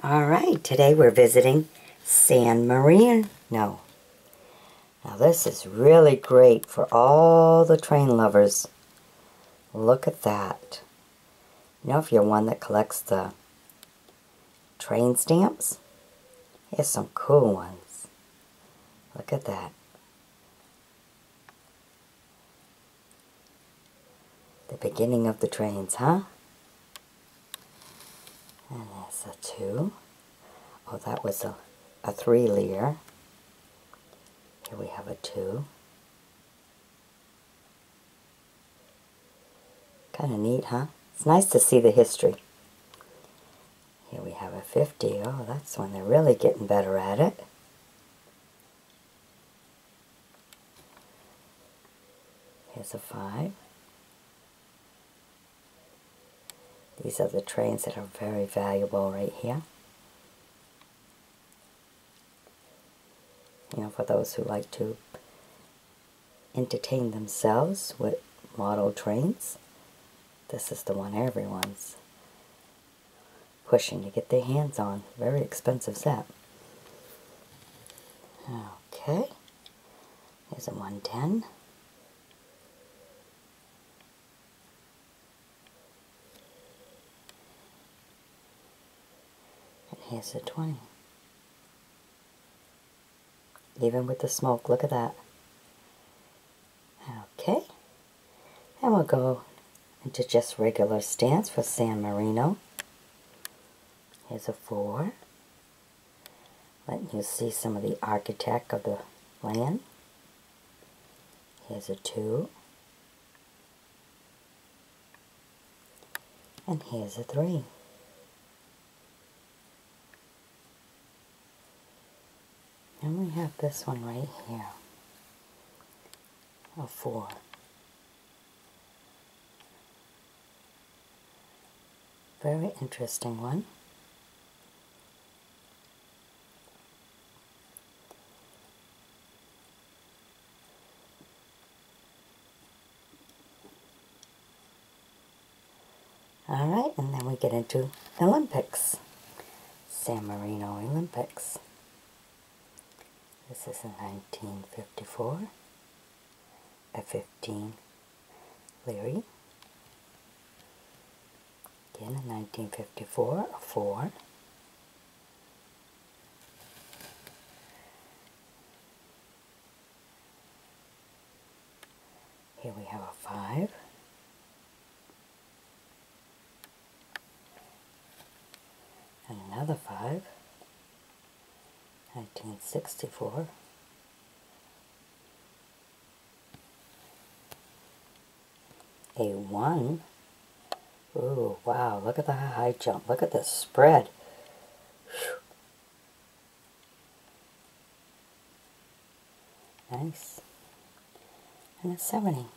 Alright, today we're visiting San Marino. Now this is really great for all the train lovers. Look at that. You know, if you're one that collects the train stamps, here's some cool ones. Look at that. The beginning of the trains, huh? And there's a 2. Oh, that was a 3 Lear. Here we have a 2. Kind of neat, huh? It's nice to see the history. Here we have a 50. Oh, that's when they're really getting better at it. Here's a 5. These are the trains that are very valuable right here. You know, for those who like to entertain themselves with model trains, this is the one everyone's pushing to get their hands on. Very expensive set. Okay, here's a 110. And here's a 20. Even with the smoke, look at that. Okay, and we'll go into just regular stamps for San Marino. Here's a 4. Letting you see some of the architect of the land. Here's a 2. And here's a 3. And we have this one right here. A 4. Very interesting one. Alright, and then we get into Olympics. San Marino Olympics. This is a 1954, a 15 Leary. Again, a 1954, a 4. Here we have a 5. And another 5. 1964. A 1. Ooh, wow, look at the high jump. Look at the spread. Whew. Nice. And a 70.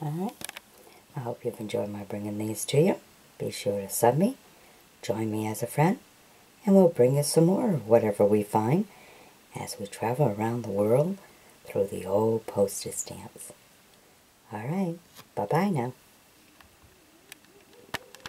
Alright. I hope you've enjoyed my bringing these to you. Be sure to sub me, join me as a friend, and we'll bring you some more of whatever we find as we travel around the world through the old postage stamps. Alright, bye-bye now.